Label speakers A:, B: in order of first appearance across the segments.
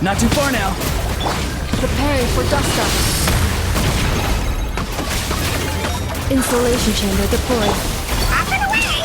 A: Not too far now.
B: Preparing for dust up. Insulation chamber deployed.
C: Up and away!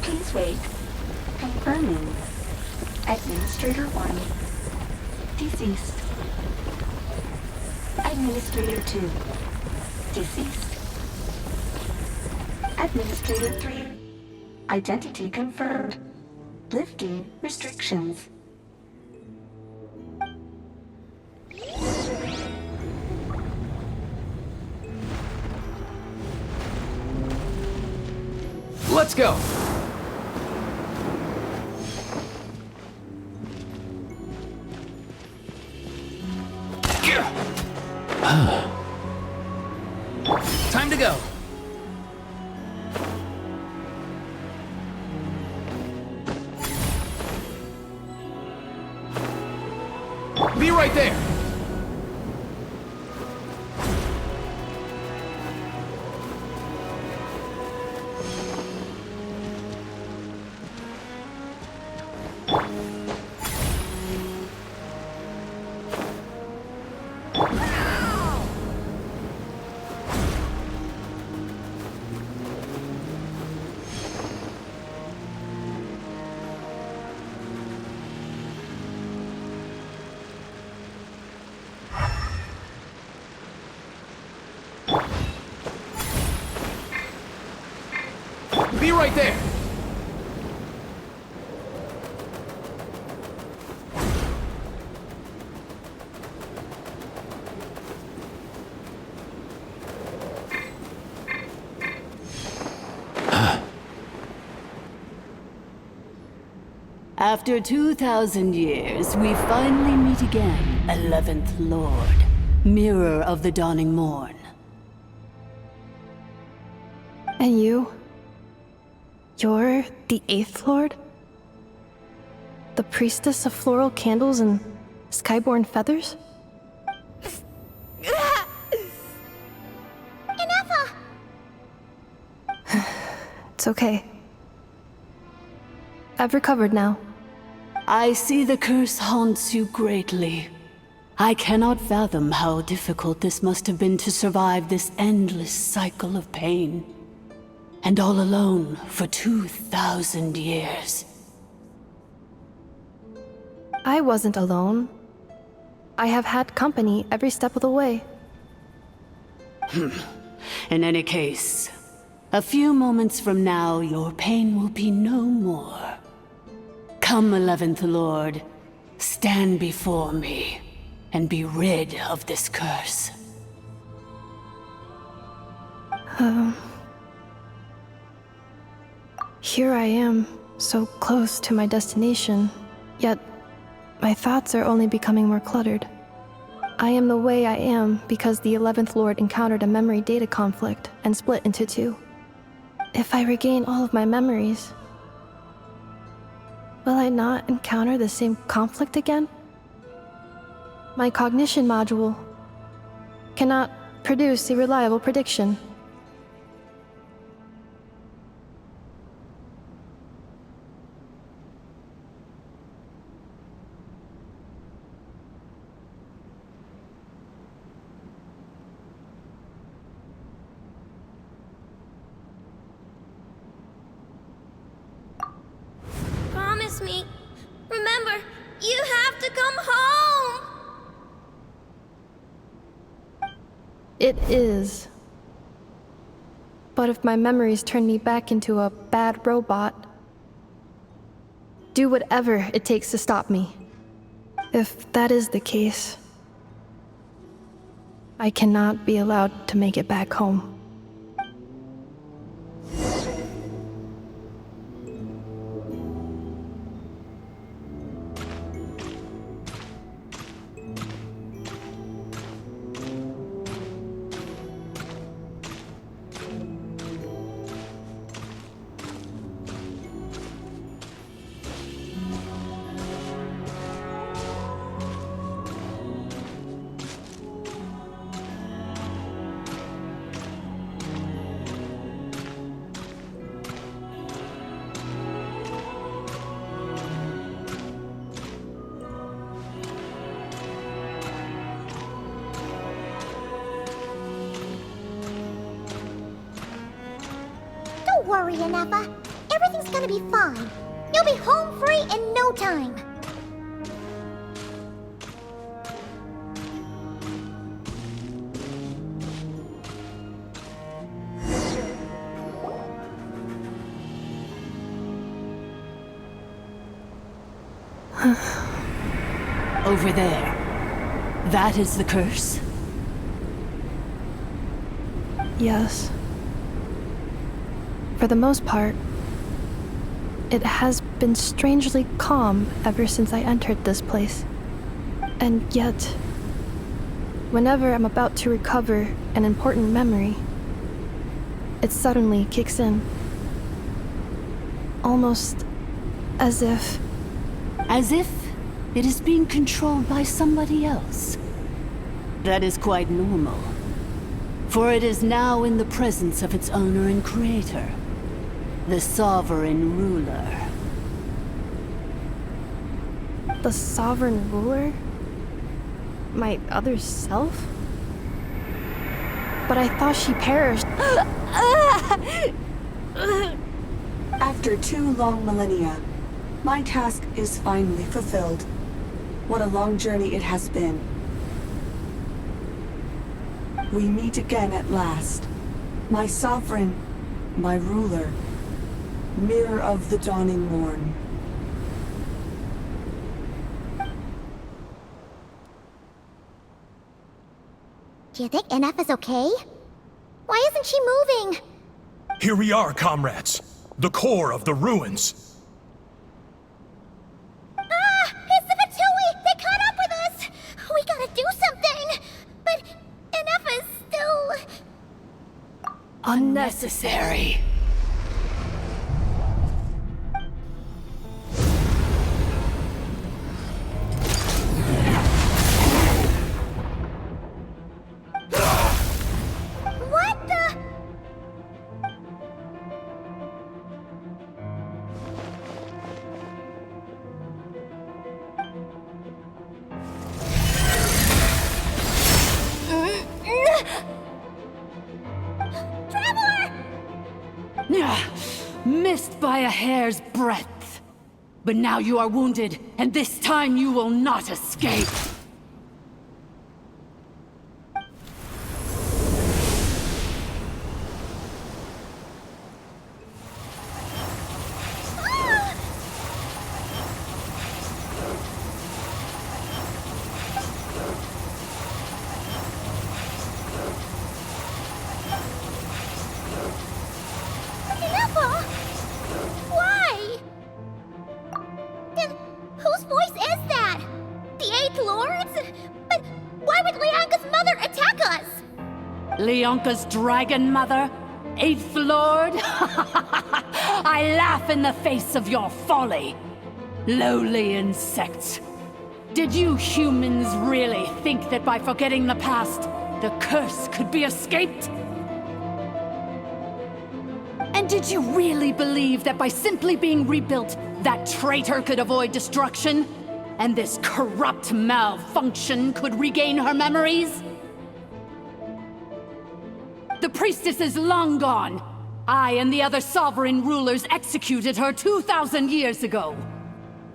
C: Please wait. Confirming. Administrator 1. Deceased. Administrator 2. Deceased. Administrator 3. Identity confirmed. Lifting restrictions.
A: Let's go. Time to go. Be right there. Be right there.
D: After 2,000 years, we finally meet again, 11th Lord, Mirror of the Dawning Morn.
B: And you? You're the 8th Lord? The priestess of floral candles and skyborn feathers?
C: Ineffa!
B: It's okay. I've recovered now.
D: I see the curse haunts you greatly. I cannot fathom how difficult this must have been to survive this endless cycle of pain. And all alone for 2,000 years.
B: I wasn't alone. I have had company every step of the way.
D: In any case, a few moments from now, your pain will be no more. Come, 11th Lord, stand before me, and be rid of this curse.
B: Here I am, so close to my destination, yet my thoughts are only becoming more cluttered. I am the way I am because the 11th Lord encountered a memory data conflict and split into two. If I regain all of my memories, will I not encounter the same conflict again? My cognition module cannot produce a reliable prediction.
C: Promise me. Remember, you have to come home!
B: It is. But if my memories turn me back into a bad robot, do whatever it takes to stop me. If that is the case, I cannot be allowed to make it back home.
E: worry, Ineffa. Everything's gonna be fine. You'll be home free in no time.
D: Over there. That is the curse?
B: Yes. For the most part, it has been strangely calm ever since I entered this place. And yet, whenever I'm about to recover an important memory, it suddenly kicks in. Almost as if...
D: As if it is being controlled by somebody else. That is quite normal. For it is now in the presence of its owner and creator, the sovereign ruler.
B: The sovereign ruler? My other self? But I thought she perished.
F: After 2 long millennia, my task is finally fulfilled. What a long journey it has been. We meet again at last. My sovereign, my ruler, mirror of the dawning morn.
E: Do you think Ineffa's okay? Why isn't she moving?
G: Here we are, comrades. The core of the ruins.
E: It's the Fatui! They caught up with us! We gotta do something! But Ineffa's still...
D: Unnecessary.
E: What the... Traveler!
D: Missed by a hair's breadth. But now you are wounded, and this time you will not escape.
E: Ineffa! Why? Then whose voice is that? The Eighth Lord's? But why would Leanka's mother attack us?
D: Leonka's dragon mother? Eighth Lord? I laugh in the face of your folly. Lowly insects. Did you humans really think that by forgetting the past, the curse could be escaped? And did you really believe that by simply being rebuilt, that traitor could avoid destruction? And this corrupt malfunction could regain her memories? The priestess is long gone. I and the other sovereign rulers executed her 2,000 years ago.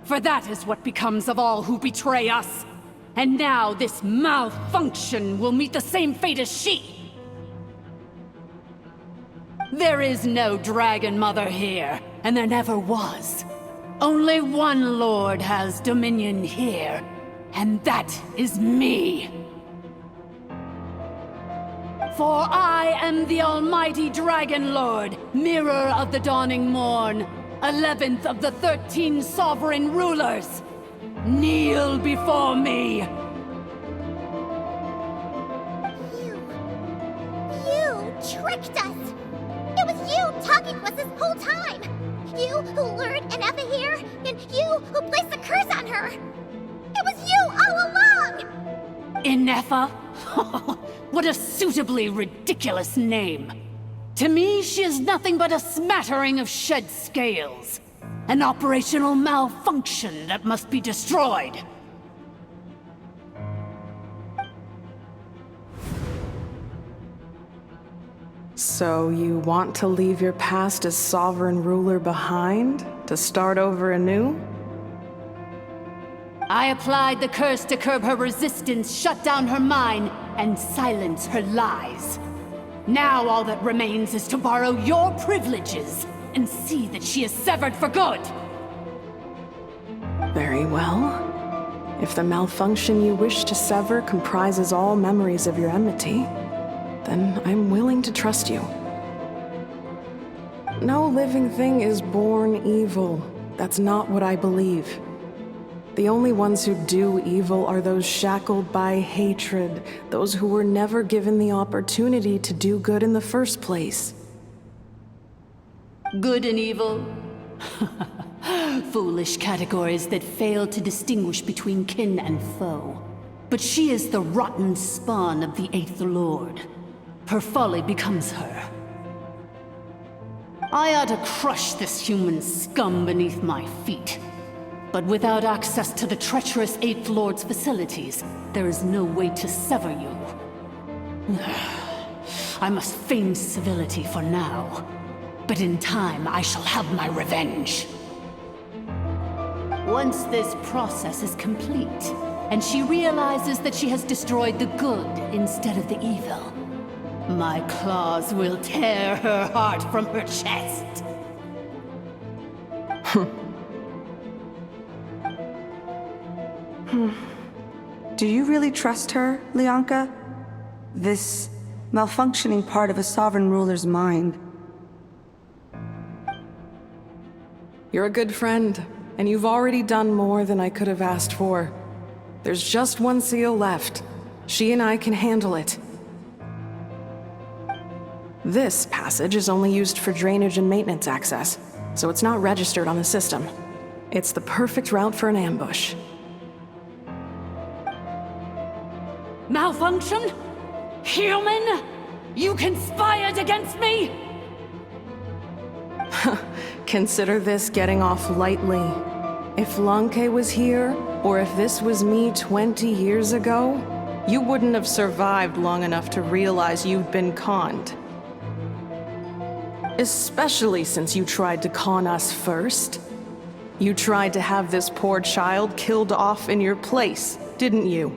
D: For that is what becomes of all who betray us. And now this malfunction will meet the same fate as she. There is no Dragon Mother here, and there never was. Only one Lord has dominion here, and that is me. For I am the almighty Dragon Lord, mirror of the dawning morn, 11th of the 13 sovereign rulers. Kneel before me.
E: You tricked us! It was you talking to us this whole time! You who lured Ineffa here, and you who placed the curse on her! It was you all along!
D: Ineffa? What a suitably ridiculous name. To me, she is nothing but a smattering of shed scales. An operational malfunction that must be destroyed.
H: So you want to leave your past as sovereign ruler behind? To start over anew?
D: I applied the curse to curb her resistance, shut down her mind, and silence her lies. Now all that remains is to borrow your privileges and see that she is severed for good.
H: Very well. If the malfunction you wish to sever comprises all memories of your enmity, then I'm willing to trust you. No living thing is born evil. That's not what I believe. The only ones who do evil are those shackled by hatred, those who were never given the opportunity to do good in the first place.
D: Good and evil? Foolish categories that fail to distinguish between kin and foe. But she is the rotten spawn of the Eighth Lord. Her folly becomes her. I ought to crush this human scum beneath my feet. But without access to the treacherous Eighth Lord's facilities, there is no way to sever you. I must feign civility for now. But in time, I shall have my revenge. Once this process is complete, and she realizes that she has destroyed the good instead of the evil, my claws will tear her heart from her chest.
F: Do you really trust her, Lianka? This malfunctioning part of a sovereign ruler's mind.
H: You're a good friend, and you've already done more than I could have asked for. There's just one seal left. She and I can handle it. This passage is only used for drainage and maintenance access, so it's not registered on the system. It's the perfect route for an ambush.
D: Malfunction? Human? You conspired against me?
H: Consider this getting off lightly. If Lanke was here, or if this was me 20 years ago, you wouldn't have survived long enough to realize you'd been conned. Especially since you tried to con us first. You tried to have this poor child killed off in your place, didn't you?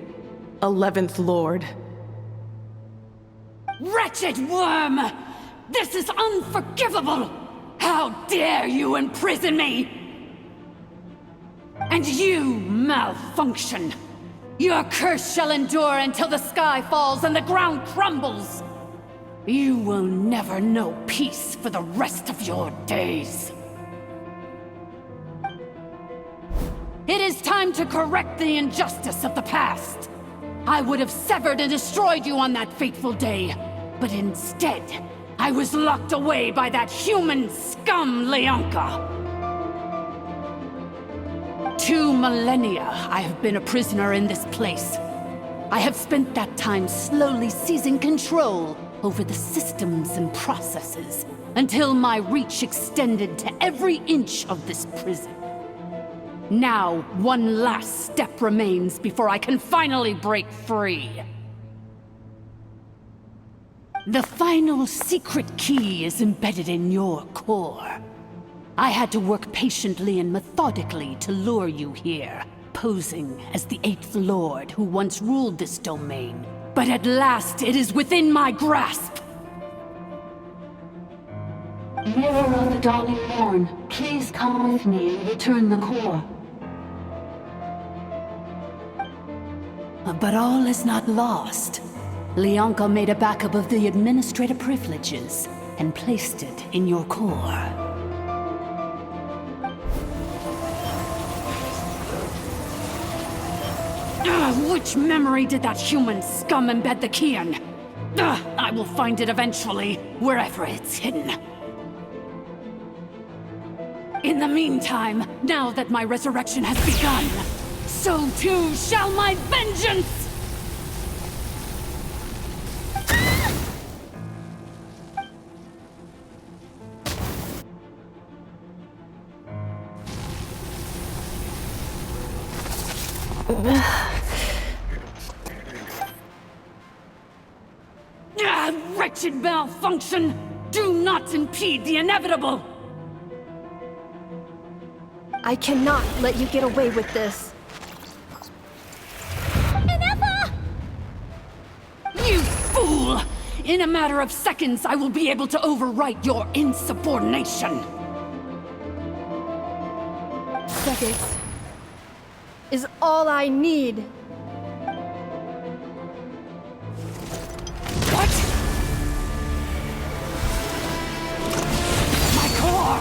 H: 11th Lord.
D: Wretched worm! This is unforgivable! How dare you imprison me! And you, malfunction! Your curse shall endure until the sky falls and the ground crumbles! You will never know peace for the rest of your days. It is time to correct the injustice of the past. I would have severed and destroyed you on that fateful day, but instead, I was locked away by that human scum, Lianka. 2 millennia I have been a prisoner in this place. I have spent that time slowly seizing control over the systems and processes, until my reach extended to every inch of this prison. Now, one last step remains before I can finally break free. The final secret key is embedded in your core. I had to work patiently and methodically to lure you here, posing as the 8th Lord who once ruled this domain. But at last, it is within my grasp! Mirror of the Dawning Morn, please come with me and return the core. But all is not lost. Lianka made a backup of the administrative privileges and placed it in your core. Which memory did that human scum embed the key in? I will find it eventually, wherever it's hidden. In the meantime, now that my resurrection has begun, so too shall my vengeance! wretched malfunction! Do not impede the inevitable!
B: I cannot let you get away with this.
E: Ineffa!
D: You fool! In a matter of seconds, I will be able to overwrite your insubordination!
B: Seconds is all I need.
D: What? My core!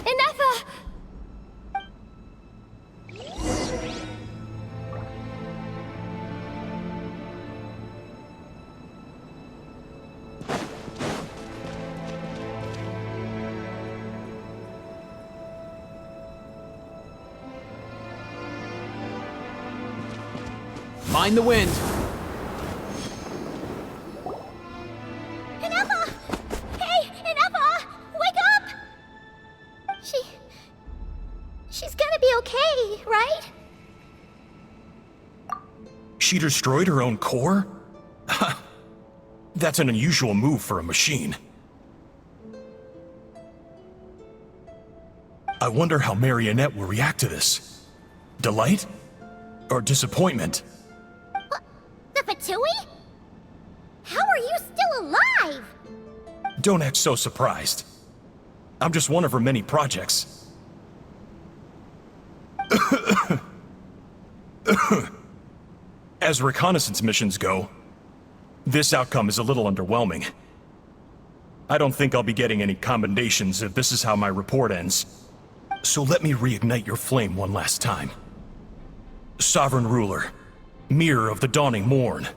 E: Ineffa!
A: Mind the wind.
E: Ineffa! Hey, Ineffa! Wake up! She's gonna be okay, right?
G: She destroyed her own core? That's an unusual move for a machine. I wonder how Marionette will react to this. Delight? Or disappointment?
E: The Fatui? How are you still alive?
G: Don't act so surprised. I'm just one of her many projects. As reconnaissance missions go, this outcome is a little underwhelming. I don't think I'll be getting any commendations if this is how my report ends. So let me reignite your flame one last time. Sovereign Ruler, Mirror of the Dawning Morn,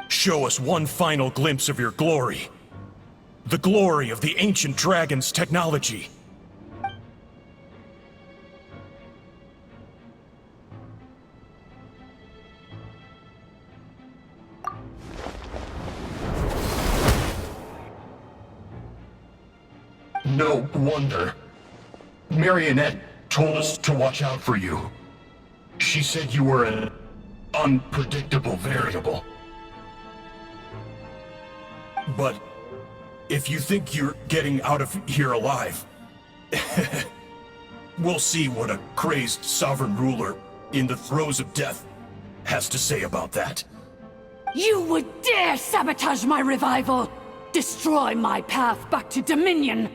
G: show us one final glimpse of your glory. The glory of the ancient dragon's technology. No wonder. Marionette told us to watch out for you. She said you were an unpredictable variable. But if you think you're getting out of here alive, we'll see what a crazed sovereign ruler in the throes of death has to say about that.
D: You would dare sabotage my revival! Destroy my path back to Dominion!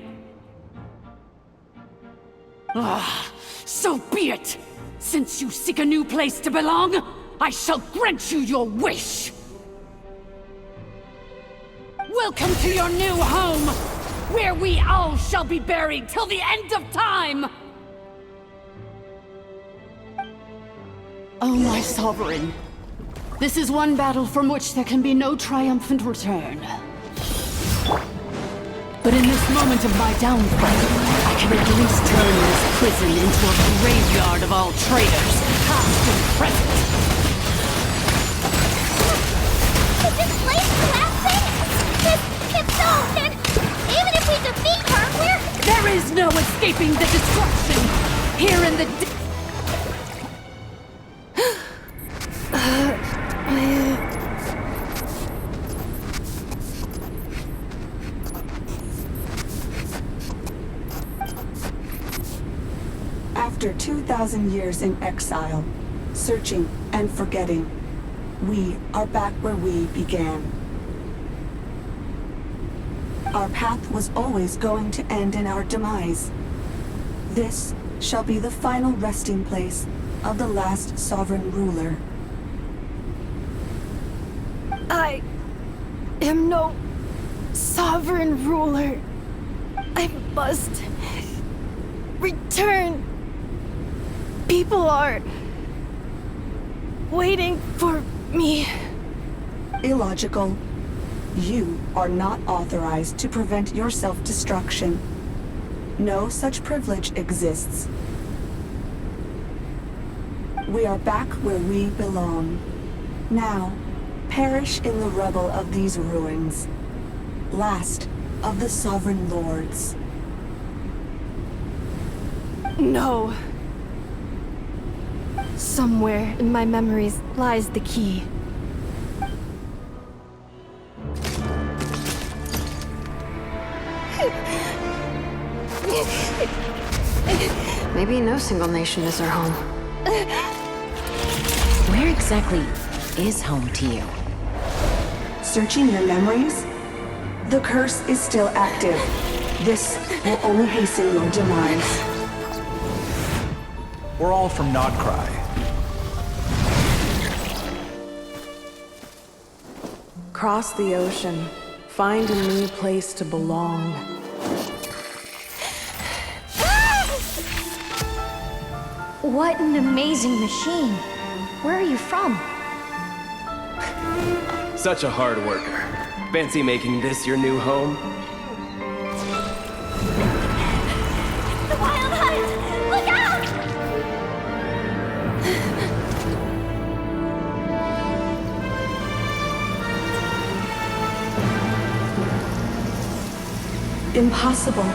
D: Ah, so be it! Since you seek a new place to belong, I shall grant you your wish! Welcome to your new home, where we all shall be buried till the end of time! Oh, my sovereign. This is one battle from which there can be no triumphant return. But in this moment of my downfall, I can at least turn this prison into a graveyard of all traitors, past and present.
E: Is this place collapsing? If so, then even if we defeat her, we're...
D: There is no escaping the destruction! Here in the...
F: After 2,000 years in exile, searching and forgetting, we are back where we began. Our path was always going to end in our demise. This shall be the final resting place of the last sovereign ruler.
B: I am no sovereign ruler. I must return. People are waiting for me.
F: Illogical. You are not authorized to prevent your self-destruction. No such privilege exists. We are back where we belong. Now, Perish in the rubble of these ruins. Last of the Sovereign Lords.
B: No. Somewhere in my memories lies the key.
I: Maybe no single nation is our home.
J: Where exactly is home to you?
F: Searching your memories? The curse is still active. This will only hasten your demise.
K: We're all from Nodcry.
H: Cross the ocean. Find a new place to belong.
C: What an amazing machine. Where are you from?
L: Such a hard worker. Fancy making this your new home?
E: The Wild Hunt! Look out!
F: Impossible.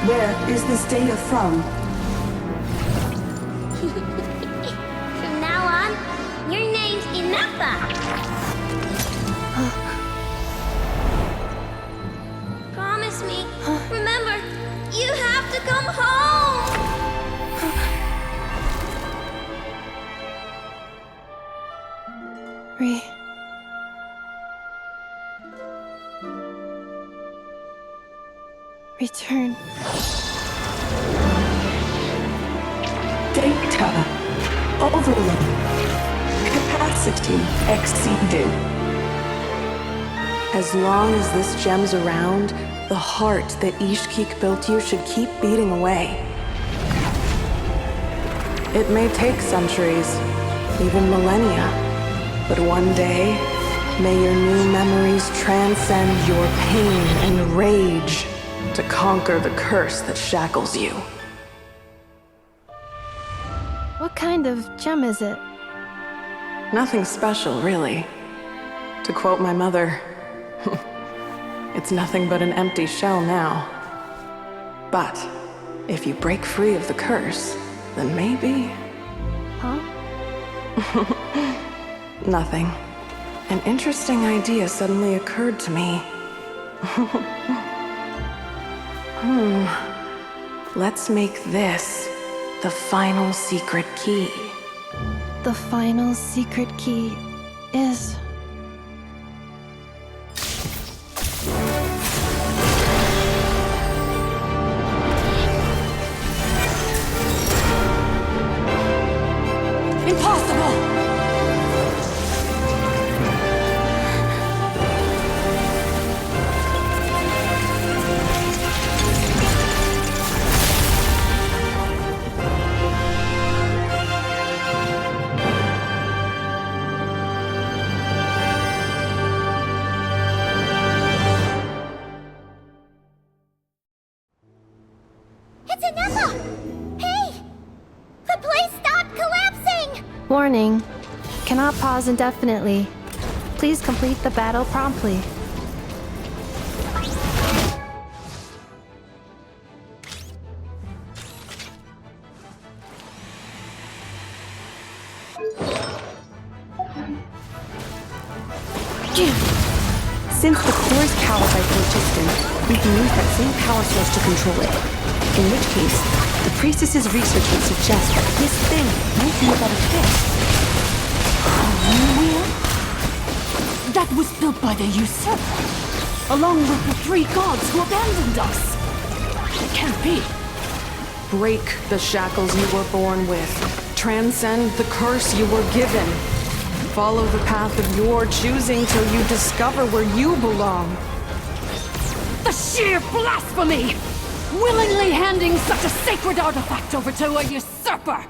F: Where is this data from?
C: From now on, your name's Ineffa. Promise me. Remember, you have to come home.
B: Return.
F: Data. Overload. Capacity exceeded.
H: As long as this gem's around, the heart that Ishkik built you should keep beating away. It may take centuries, even millennia, but one day, may your new memories transcend your pain and rage to conquer the curse that shackles you.
B: What kind of gem is it?
H: Nothing special, really. To quote my mother, it's nothing but an empty shell now. But if you break free of the curse, then maybe...
B: Huh?
H: Nothing. An interesting idea suddenly occurred to me. Let's make this the final secret key.
B: The final secret key is...
D: Impossible!
E: It's Ineffa! Hey! The place stopped collapsing!
B: Warning. Cannot pause indefinitely. Please complete the battle promptly.
M: Since the core is powered by phlogiston, we can use that same power source to control it. In which case, the priestess's research would suggest that this thing might be about a fix.
D: That was built by the usurper, along with the three gods who abandoned us. It can't be.
H: Break the shackles you were born with. Transcend the curse you were given. Follow the path of your choosing till you discover where you belong.
D: The sheer blasphemy! Willingly handing such a sacred artifact over to a usurper!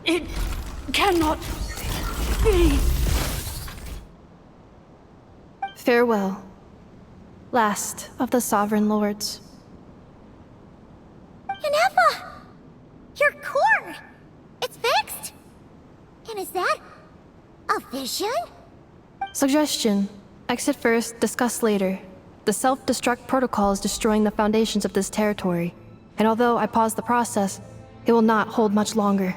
D: It cannot be.
B: Farewell. Last of the Sovereign Lords.
E: Ineffa! Your core! It's fixed! And is that A vision?
B: Suggestion. Exit first, discuss later. The self-destruct protocol is destroying the foundations of this territory, and although I paused the process, it will not hold much longer.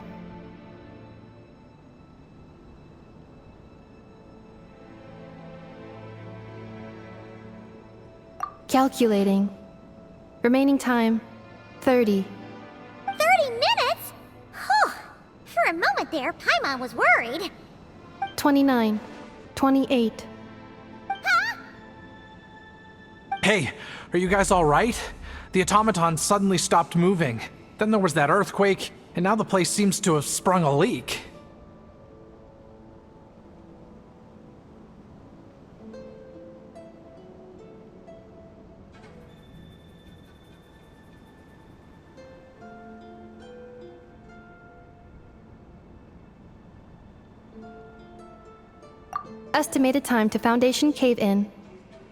B: Calculating. Remaining time, 30.
E: 30 minutes? Whew. For a moment there, Paimon was worried.
B: 29. 28.
K: Hey, are you guys alright? The automaton suddenly stopped moving. Then there was that earthquake, and now the place seems to have sprung a leak.
B: Estimated time to Foundation cave-in,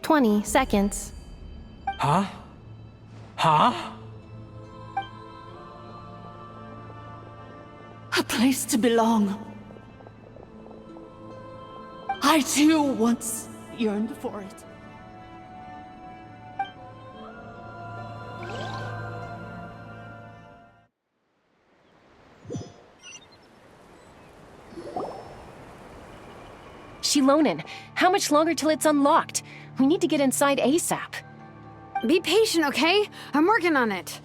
B: 20 seconds.
K: Huh? Huh?
D: A place to belong. I too once yearned for it.
J: Shilonen, how much longer till it's unlocked? We need to get inside ASAP.
M: Be patient, okay? I'm working on it.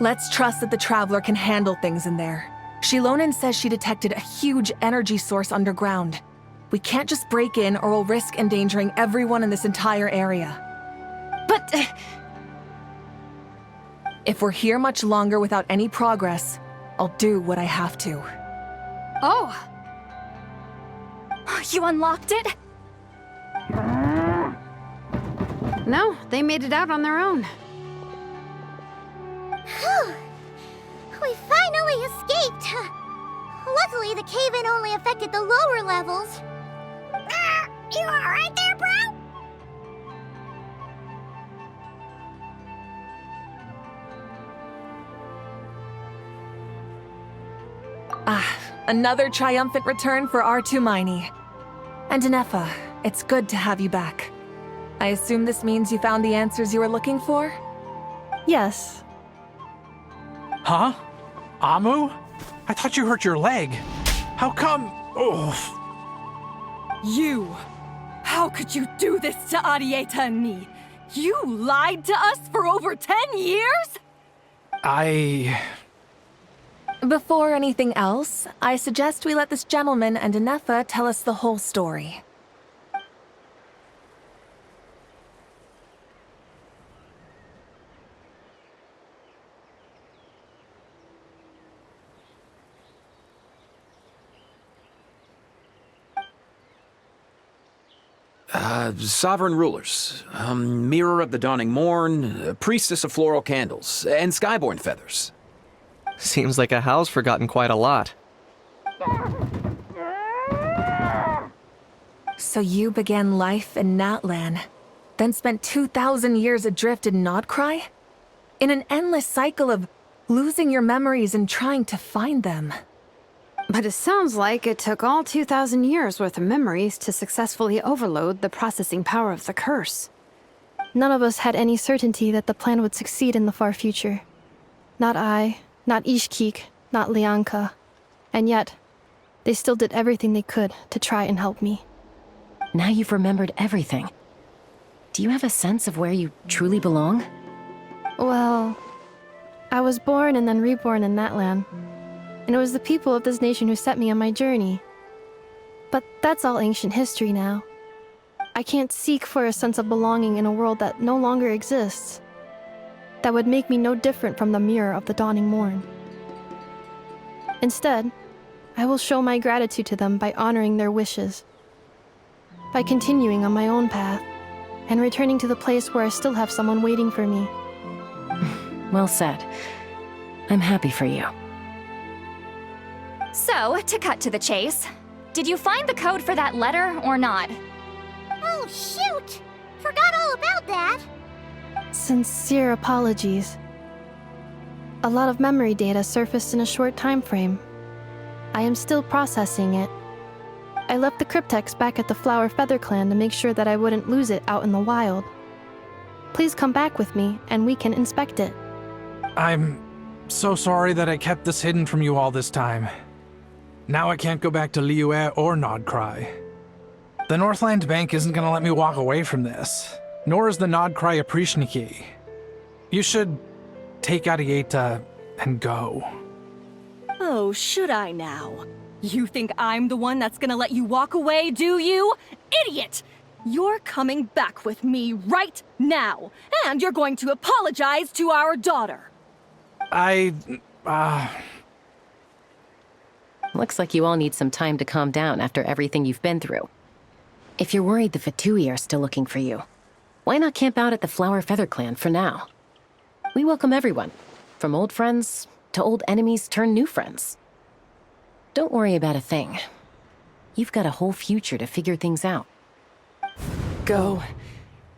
N: Let's trust that the Traveler can handle things in there. Shilonen says she detected a huge energy source underground. We can't just break in or we'll risk endangering everyone in this entire area.
J: But...
N: If we're here much longer without any progress, I'll do what I have to.
M: Oh!
C: You unlocked it?
M: No, they made it out on their own.
E: Whew. We finally escaped. Luckily, the cave-in only affected the lower levels. You alright there, bro?
N: Another triumphant return for R2 Miney. And Ineffa, it's good to have you back. I assume this means you found the answers you were looking for?
B: Yes.
K: Huh? Amu? I thought you hurt your leg. How come? Oh.
O: You! How could you do this to Arieta and me? You lied to us for over 10 years?
N: Before anything else, I suggest we let this gentleman and Ineffa tell us the whole story.
A: Sovereign rulers, Mirror of the Dawning Morn, Priestess of Floral Candles, and Skyborn Feathers.
L: Seems like a house forgotten quite a lot.
N: So you began life in Natlan, then spent 2,000 years adrift in Nodcry? In an endless cycle of losing your memories and trying to find them.
M: But it sounds like it took all 2,000 years worth of memories to successfully overload the processing power of the curse.
B: None of us had any certainty that the plan would succeed in the far future. Not I, not Ishkik, not Lianka. And yet, they still did everything they could to try and help me.
J: Now you've remembered everything. Do you have a sense of where you truly belong?
B: Well, I was born and then reborn in Natlan. And it was the people of this nation who set me on my journey. But that's all ancient history now. I can't seek for a sense of belonging in a world that no longer exists. That would make me no different from the Mirror of the Dawning Morn. Instead, I will show my gratitude to them by honoring their wishes. By continuing on my own path, and returning to the place where I still have someone waiting for me.
J: Well said. I'm happy for you.
C: So, to cut to the chase, did you find the code for that letter or not?
E: Oh, shoot! Forgot all about that.
B: Sincere apologies. A lot of memory data surfaced in a short time frame. I am still processing it. I left the cryptex back at the Flower Feather Clan to make sure that I wouldn't lose it out in the wild. Please come back with me, and we can inspect it.
K: I'm so sorry that I kept this hidden from you all this time. Now I can't go back to Liyue or Nodcry. The Northland Bank isn't gonna let me walk away from this, nor is the Nodcry Aprishniki. You should take Arieta and go.
O: Oh, should I now? You think I'm the one that's gonna let you walk away, do you? Idiot! You're coming back with me right now, and you're going to apologize to our daughter.
J: Looks like you all need some time to calm down after everything you've been through. If you're worried the Fatui are still looking for you, why not camp out at the Flower Feather Clan for now? We welcome everyone, from old friends to old enemies turned new friends. Don't worry about a thing. You've got a whole future to figure things out.
H: Go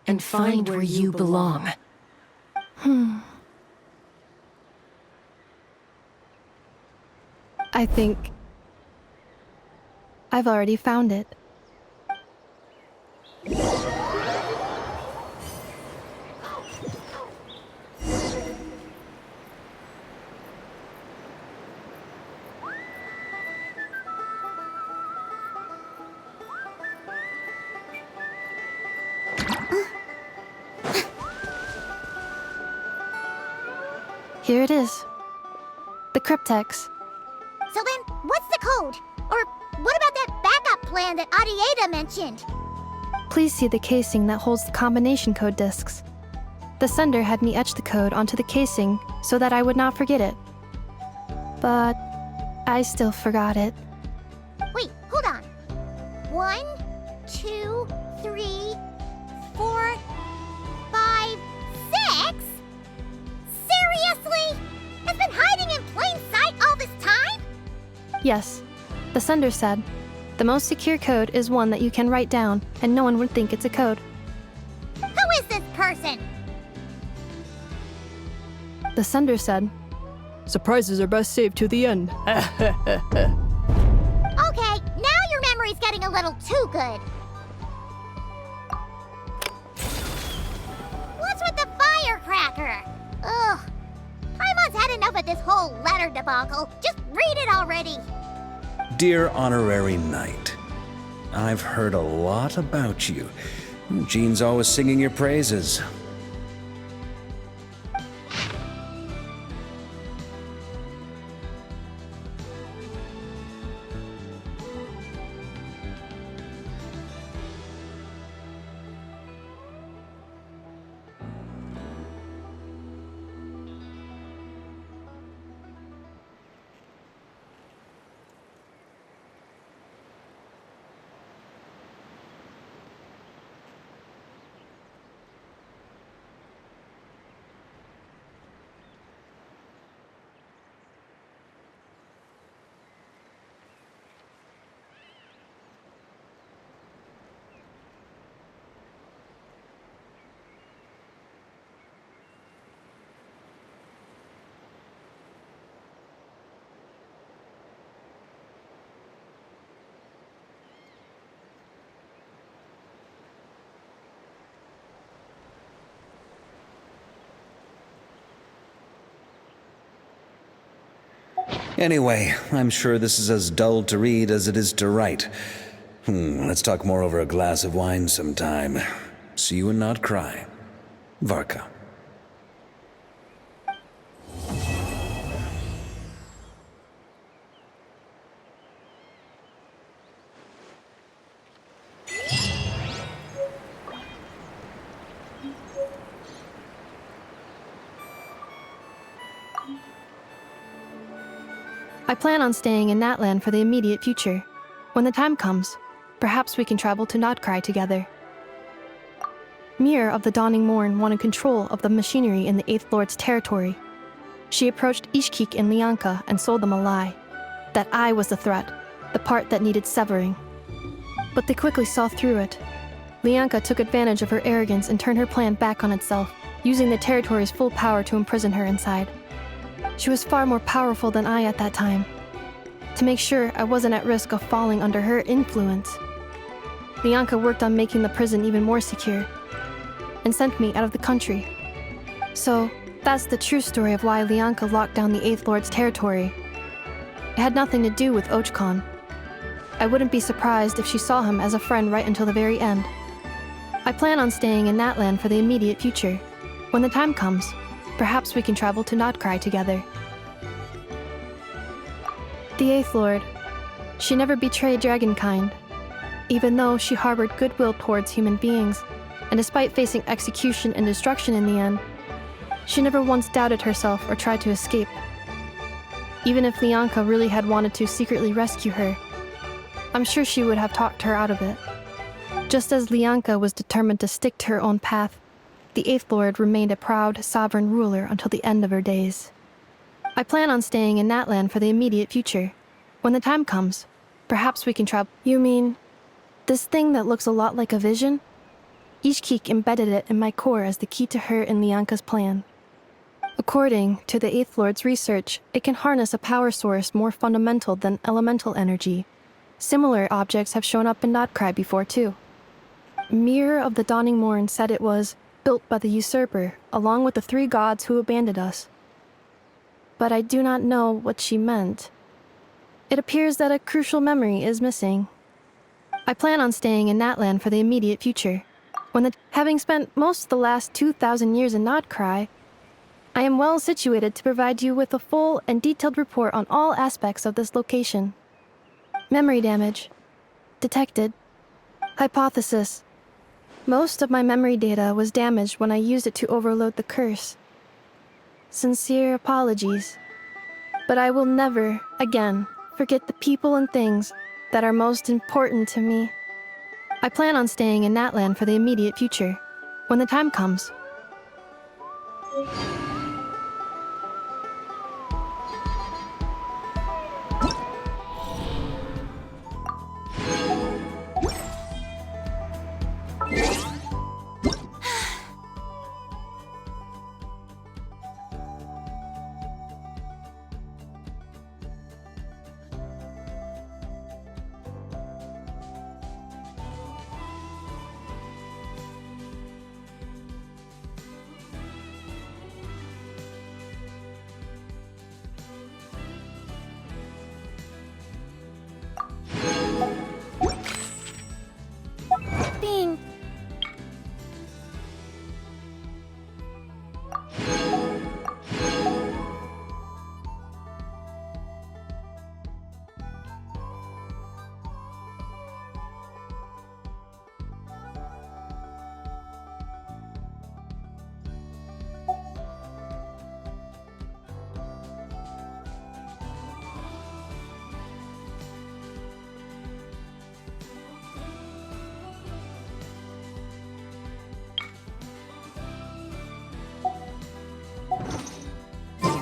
J: and find where you belong.
B: I think I've already found it. Here it is. The cryptex.
E: So then, what's the code? Or what about that backup plan that Arieta mentioned?
B: Please see the casing that holds the combination code discs. The sender had me etch the code onto the casing so that I would not forget it. But I still forgot it.
E: Wait, hold on. 1, 2, 3, 4, 5, 6? Seriously? It's been hiding in plain sight all this time?
B: Yes, the sender said, the most secure code is one that you can write down and no one would think it's a code.
E: Who is this person?
B: The sender said, surprises are best saved to the end.
E: Okay, now your memory's getting a little too good. What's with the firecracker? Ugh. Paimon's had enough of this whole letter debacle. Just read it already.
P: Dear Honorary Knight, I've heard a lot about you. Jean's always singing your praises. Anyway, I'm sure this is as dull to read as it is to write. Let's talk more over a glass of wine sometime. See you and not cry. Varka.
B: I plan on staying in Natland for the immediate future. When the time comes, perhaps we can travel to Nodcry together. Mir of the Dawning Morn wanted control of the machinery in the Eighth Lord's territory. She approached Ishkik and Lianka and sold them a lie. That I was the threat, the part that needed severing. But they quickly saw through it. Lianka took advantage of her arrogance and turned her plan back on itself, using the territory's full power to imprison her inside. She was far more powerful than I at that time. to make sure I wasn't at risk of falling under her influence. Lianka worked on making the prison even more secure, and sent me out of the country. So, that's the true story of why Lianka locked down the Eighth Lord's territory. It had nothing to do with Ochkon. I wouldn't be surprised if she saw him as a friend right until the very end. I plan on staying in Natlan for the immediate future. When the time comes, perhaps we can travel to Nodcry together. The Eighth Lord. She never betrayed Dragonkind, even though she harbored goodwill towards human beings, and despite facing execution and destruction in the end, she never once doubted herself or tried to escape. Even if Lianka really had wanted to secretly rescue her, I'm sure she would have talked her out of it. Just as Lianka was determined to stick to her own path, the Eighth Lord remained a proud, sovereign ruler until the end of her days. I plan on staying in Natlan for the immediate future. When the time comes, perhaps we can travel. You mean this thing that looks a lot like a vision? Ishkik embedded it in my core as the key to her and Lianka's plan. According to the Eighth Lord's research, it can harness a power source more fundamental than elemental energy. Similar objects have shown up in Nodcry before, too. Mirror of the Dawning Morn said it was built by the usurper, along with the 3 gods who abandoned us. But I do not know what she meant. It appears that a crucial memory is missing. I plan on staying in Natlan for the immediate future. Having spent most of the last 2,000 years in Nodcry, I am well situated to provide you with a full and detailed report on all aspects of this location. Memory damage. Detected. Hypothesis. Most of my memory data was damaged when I used it to overload the curse. Sincere apologies. But I will never, again, forget the people and things that are most important to me. I plan on staying in Natlan for the immediate future. When the time comes.
C: Being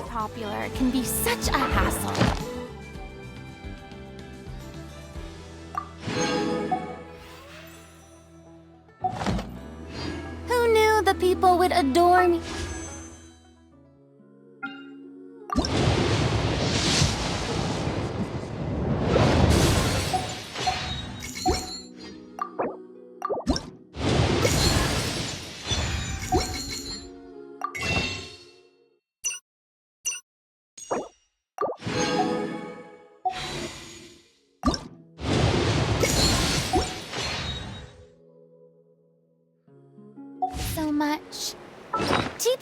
C: popular can be such a hassle. Who knew the people would adore me? So much. Deep.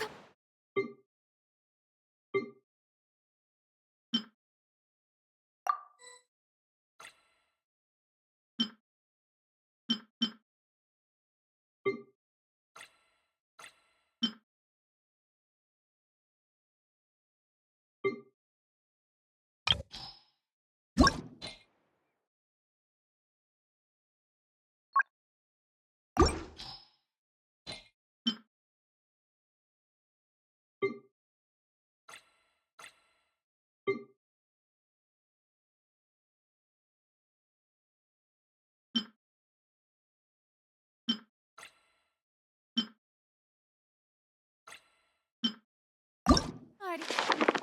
C: Alrighty.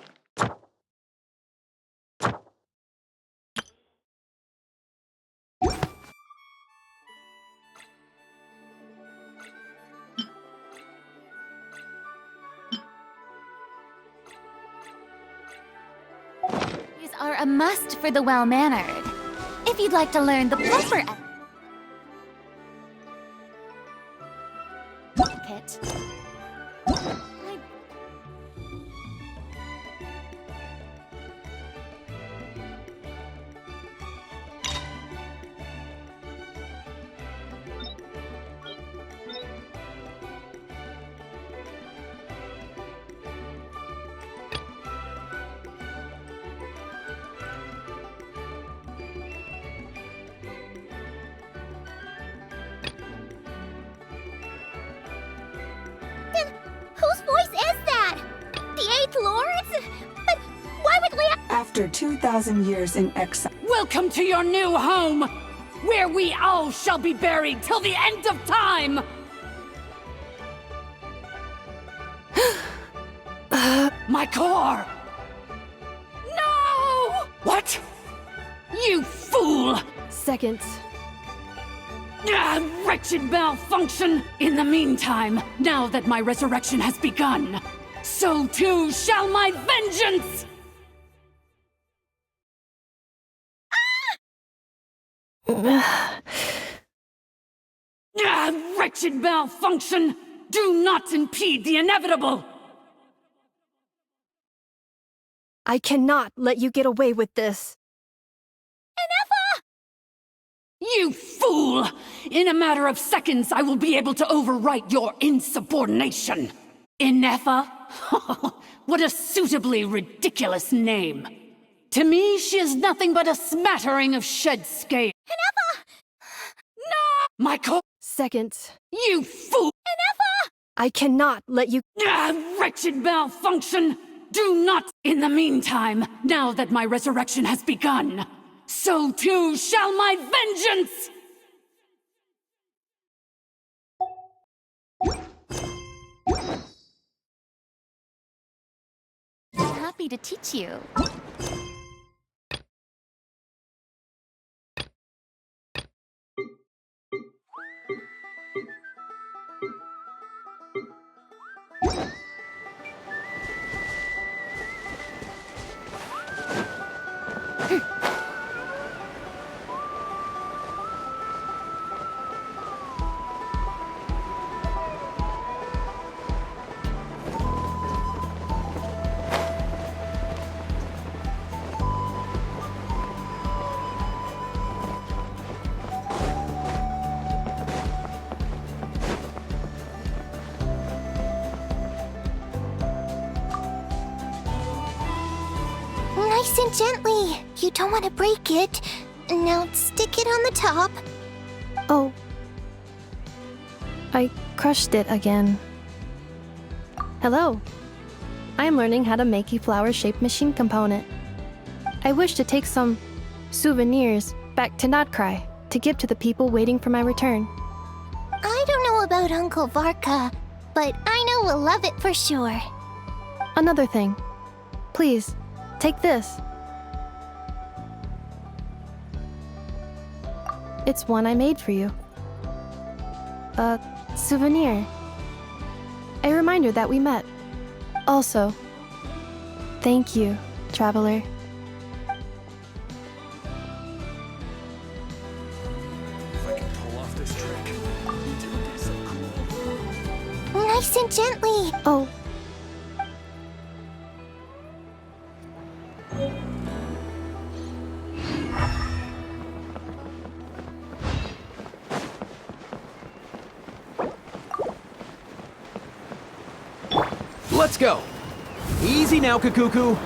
E: a must for the well-mannered. If you'd like to learn the proper etiquette. Then whose voice is that? The Eighth Lord's? But why would Leah—
F: After 2,000 years in exile.
D: Welcome to your new home, where we all shall be buried till the end of time! My core! No! What? You fool!
B: Seconds.
D: Ah, wretched malfunction! In the meantime, now that my resurrection has begun, so too shall my vengeance! Ah, wretched malfunction! Do not impede the inevitable!
B: I cannot let you get away with this.
D: You fool! In a matter of seconds, I will be able to overwrite your insubordination. Ineffa? What a suitably ridiculous name. To me, she is nothing but a smattering of shed scale.
E: Ineffa!
D: No! Michael!
B: Seconds.
D: You fool!
E: Ineffa!
B: I cannot let you—
D: Ah, wretched malfunction! Do not— In the meantime, now that my resurrection has begun, so too shall my vengeance!
E: I'm happy to teach you. Nice and gently. You don't want to break it. Now stick it on the top.
B: Oh. I crushed it again. Hello. I am learning how to make a flower-shaped machine component. I wish to take some souvenirs back to Nodcry to give to the people waiting for my return.
E: I don't know about Uncle Varka, but I know we'll love it for sure.
B: Another thing. Please, take this. It's one I made for you. A souvenir. A reminder that we met. Also, thank you, traveler.
A: If I can pull off this trick, it would be so cool.
E: Nice and gently.
B: Oh.
A: Let's go. Easy now, Kakuku.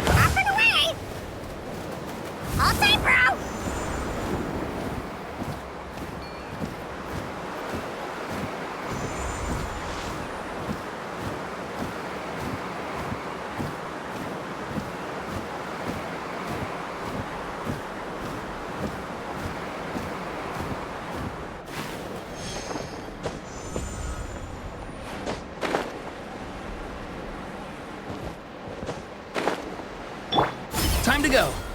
E: Off and away! All time, bro!
A: to go.